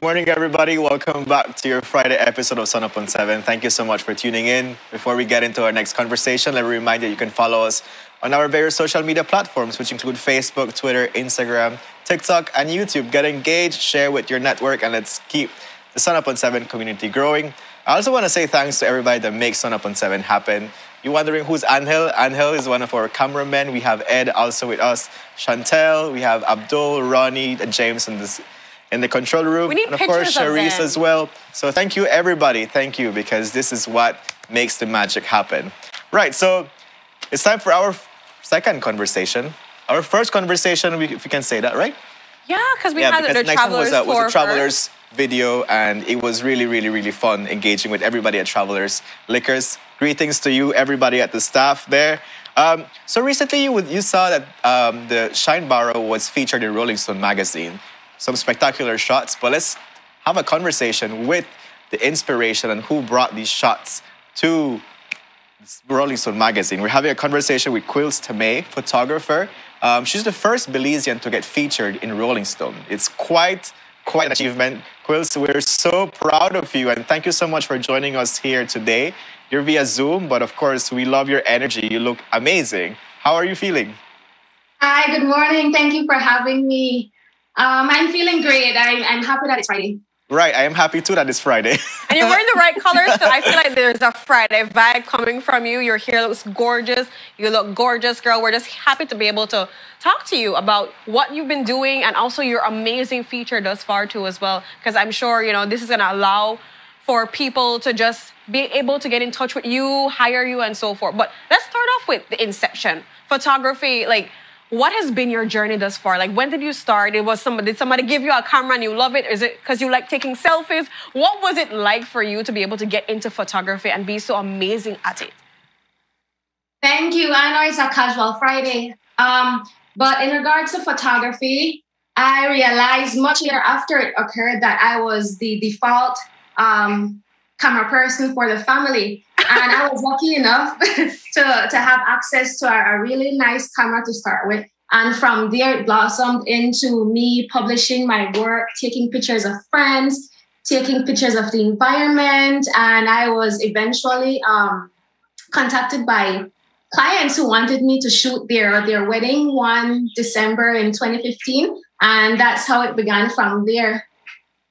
Morning, everybody. Welcome back to your Friday episode of Sun Up on 7. Thank you so much for tuning in. Before we get into our next conversation, let me remind you can follow us on our various social media platforms, which include Facebook, Twitter, Instagram, TikTok, and YouTube. Get engaged, share with your network, and let's keep the Sun Up on 7 community growing. I also want to say thanks to everybody that makes Sun Up on 7 happen. You're wondering who's Angel? Angel is one of our cameramen. We have Ed also with us, Chantel, we have Abdul, Ronnie, and James in the control room. We need and of course, Charisse as well. So thank you, everybody. Thank you, because this is what makes the magic happen. Right, so it's time for our second conversation. Our first conversation, if we can say that, right? Yeah, because we had the Travelers tour was a Travelers video, and it was really, really, really fun engaging with everybody at Travelers Liquors. Greetings to you, everybody at the staff there. So recently, you saw that the Shyne Barrow was featured in Rolling Stone magazine. Some spectacular shots, but let's have a conversation with the inspiration and who brought these shots to Rolling Stone magazine. We're having a conversation with Quills Tamay, photographer. She's the first Belizean to get featured in Rolling Stone. It's quite an achievement. Quills, we're so proud of you, and thank you so much for joining us here today. You're via Zoom, but of course, we love your energy. You look amazing. How are you feeling? Hi, good morning. Thank you for having me. I'm feeling great. I'm happy that it's Friday. Right, I am happy too that it's Friday. And you're wearing the right colors, so I feel like there's a Friday vibe coming from you. Your hair looks gorgeous. You look gorgeous, girl. We're just happy to be able to talk to you about what you've been doing and also your amazing feature thus far too as well. Because I'm sure, this is going to allow for people to just be able to get in touch with you, hire you, and so forth. But let's start off with the inception. Photography, what has been your journey thus far? When did you start? Did somebody give you a camera and you love it? Is it because you like taking selfies? What was it like for you to be able to get into photography and be so amazing at it? Thank you. I know it's a casual Friday. But in regards to photography, I realized much later after it occurred that I was the default camera person for the family. And I was lucky enough to have access to a really nice camera to start with. And from there, it blossomed into me publishing my work, taking pictures of friends, taking pictures of the environment. And I was eventually contacted by clients who wanted me to shoot their wedding one December in 2015. And that's how it began from there.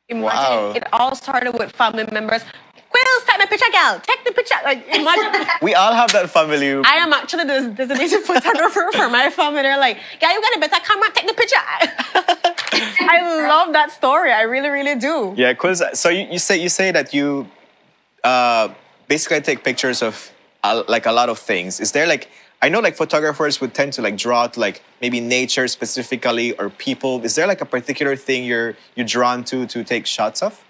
Imagine it all started with family members. Quills, take the picture, girl. Take the picture. Imagine. We all have that family. I am actually the designated photographer for my family. They're like, yeah, you got a better camera. Take the picture. I love that story. I really, really do. Yeah, Quills. So you say that you basically take pictures of a lot of things. Is there I know photographers would tend to draw to maybe nature specifically or people. Is there a particular thing you're drawn to take shots of?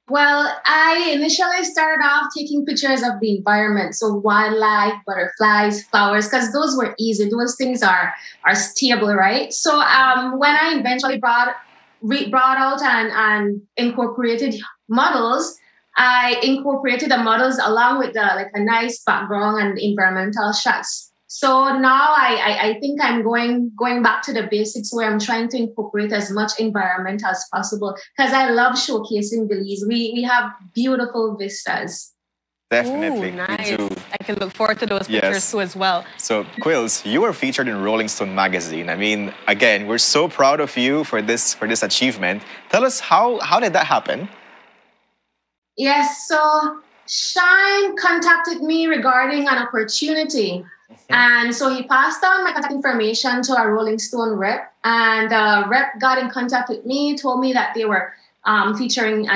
Well, I initially started off taking pictures of the environment. So wildlife, butterflies, flowers, because those were easy. Those things are stable, right? So when I eventually brought out and incorporated models, I incorporated the models along with a nice background and environmental shots. So now I think I'm going back to the basics where I'm trying to incorporate as much environment as possible because I love showcasing Belize. We have beautiful vistas. Definitely. Ooh, nice. We do. I can look forward to those pictures too as well. So Quills, you were featured in Rolling Stone magazine. I mean, again, we're so proud of you for this achievement. Tell us how did that happen? Yes, so Shyne contacted me regarding an opportunity. And so he passed on my contact information to a Rolling Stone rep. And the rep got in contact with me, told me that they were featuring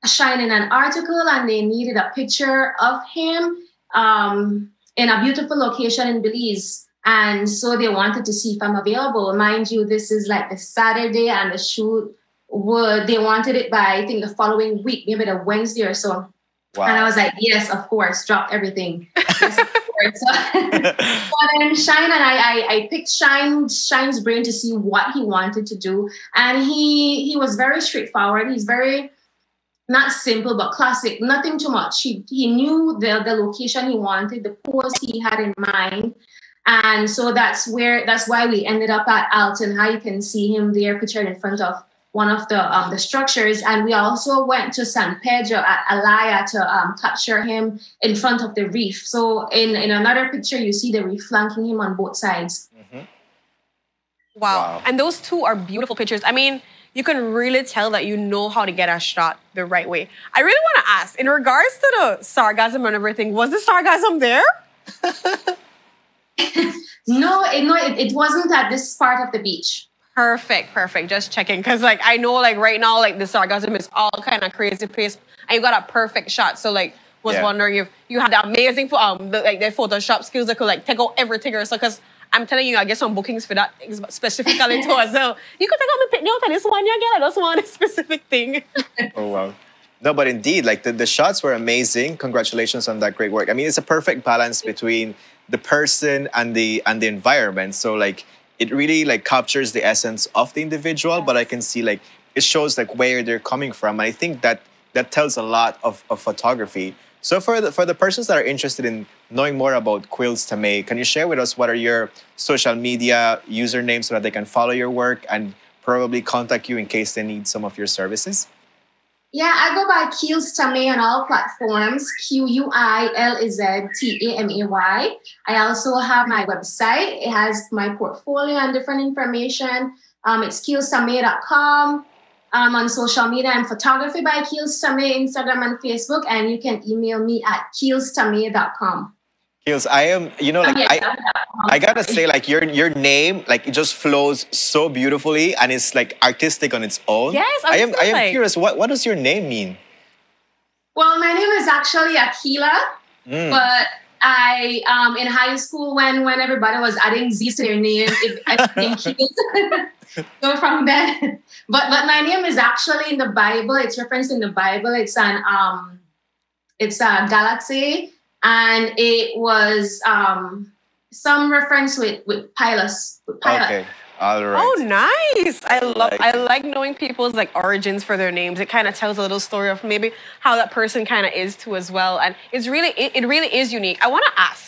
Shyne in an article and they needed a picture of him in a beautiful location in Belize. And so they wanted to see if I'm available. Mind you, this is the Saturday and the shoot they wanted it by, I think, the following week, maybe the Wednesday or so. Wow. And I was like, yes, of course, dropped everything. Yes, of course. So then Shyne and I picked Shyne's brain to see what he wanted to do. And he was very straightforward. He's very, not simple, but classic, nothing too much. He knew the location he wanted, the pose he had in mind. And so that's why we ended up at Alton. How you can see him there pictured in front of one of the structures. And we also went to San Pedro at Alaya to capture him in front of the reef. So in another picture, you see the reef flanking him on both sides. Mm-hmm. Wow. And those two are beautiful pictures. I mean, you can really tell that you know how to get a shot the right way. I really want to ask, in regards to the sarcasm and everything, was the sarcasm there? No, it wasn't at this part of the beach. Perfect. Just checking. Because, like, I know, like, right now, like, the sarcasm is all kind of crazy place. And you got a perfect shot. So, like, was wondering if you had the amazing, the Photoshop skills that could, like, take out everything or so. Because I'm telling you, I get some bookings for that specifically too as well. You could take out my picture and this one you get. I just want a specific thing. Oh, wow. No, but indeed, like, the shots were amazing. Congratulations on that great work. I mean, it's a perfect balance between the person and the environment. So, like, it really, like, captures the essence of the individual, but I can see, like, it shows, like, where they're coming from. And I think that tells a lot of photography. So for the persons that are interested in knowing more about Quills Tame, can you share with us what are your social media usernames so that they can follow your work and probably contact you in case they need some of your services? Yeah, I go by Quills Tame on all platforms, QUILLEZTAMAY. I also have my website. It has my portfolio and different information. It's quillstame.com. On social media, I'm Photography by Quills Tame, Instagram and Facebook, and you can email me at quillstame.com. Quills, I am, you know, like, I gotta say, like, your name, like, it just flows so beautifully and it's, like, artistic on its own. Yes, I am curious, what does your name mean? Well, my name is actually Aquila, but I, in high school, when everybody was adding Z's to their name, I became Quills. So from then, but my name is actually in the Bible. It's referenced in the Bible. It's a galaxy, and it was some reference with Pilus. Okay, all right. Oh, nice! I like knowing people's, like, origins for their names. It kind of tells a little story of maybe how that person kind of is too as well, and it really is unique. I want to ask,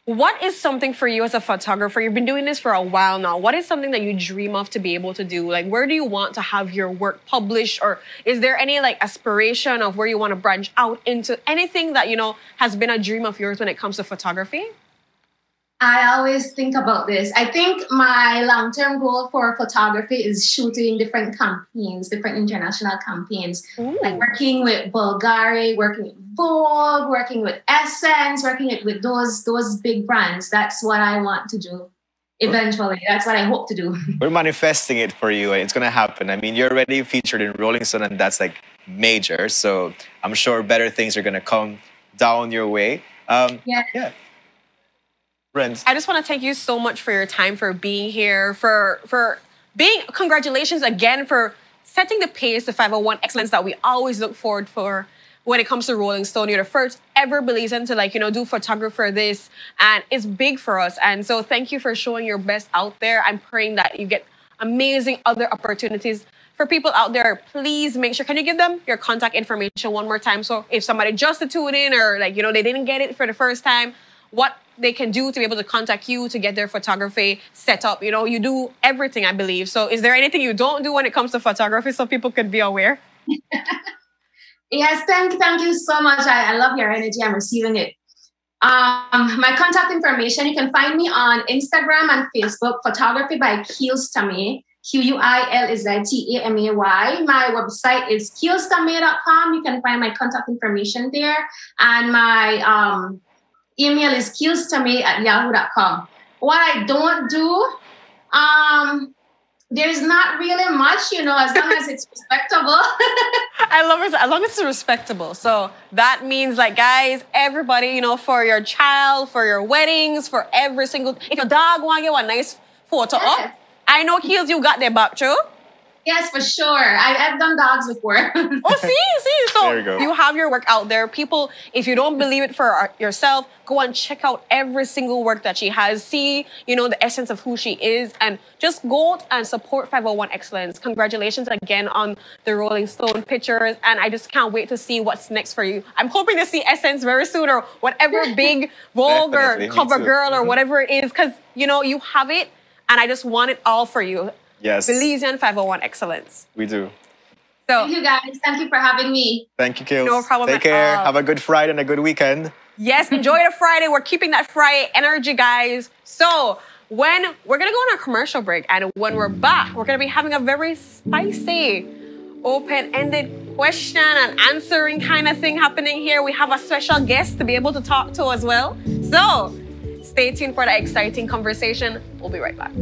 what is something for you as a photographer? You've been doing this for a while now. What is something that you dream of to be able to do? Like, where do you want to have your work published? Or is there any, like, aspiration of where you want to branch out into? Anything that, you know, has been a dream of yours when it comes to photography? I always think about this. I think my long-term goal for photography is shooting different campaigns, different international campaigns. Ooh. Like working with Bulgari, working with Vogue, working with Essence, working with those big brands. That's what I want to do eventually. That's what I hope to do. We're manifesting it for you, and it's going to happen. I mean, you're already featured in Rolling Stone, and that's, like, major. So I'm sure better things are going to come down your way. Yeah. Friends. I just want to thank you so much for your time, for being here, for being, congratulations again for setting the pace, the 501 excellence that we always look forward for when it comes to Rolling Stone. You're the first ever Belizean to, like, you know, do photography for this, and it's big for us. And so thank you for showing your best out there. I'm praying that you get amazing other opportunities. For people out there, please make sure, can you give them your contact information one more time? So if somebody just to tune in, or, like, you know, they didn't get it for the first time, what they can do to be able to contact you to get their photography set up. You know, you do everything, I believe. So is there anything you don't do when it comes to photography so people could be aware? Yes, thank you so much. I love your energy. I'm receiving it. My contact information, you can find me on Instagram and Facebook, Photography by Quills Tame, QUILLEZTAMAY. My website is quillstame.com. You can find my contact information there. And my email is quillstame@yahoo.com. What I don't do, there's not really much, you know, as long as it's respectable. I love it. As long as it's respectable. So that means, like, guys, everybody, you know, for your child, for your weddings, for every single, if your dog want to get one nice photo up, I know, Quills, you got their back, true? Yes, for sure. I've done dogs before. Oh, see. So There you go. you have your work out there. People, if you don't believe it for yourself, go and check out every single work that she has. See, you know, the essence of who she is, and just go out and support 501 Excellence. Congratulations again on the Rolling Stone pictures, and I just can't wait to see what's next for you. I'm hoping to see Essence very soon, or whatever big Vogue or Definitely, me cover too. girl or whatever it is, because, you know, you have it, and I just want it all for you. Yes. Belizean 501 Excellence. We do. So, Thank you guys. Thank you for having me. Thank you, Kills. No problem Take at care. all. Have a good Friday and a good weekend. yes, enjoy the Friday. We're keeping that Friday energy, guys. So, when we're going to go on a commercial break, and when we're back, we're going to be having a very spicy, open-ended question and answering kind of thing happening here. We have a special guest to be able to talk to as well. So, stay tuned for the exciting conversation. We'll be right back.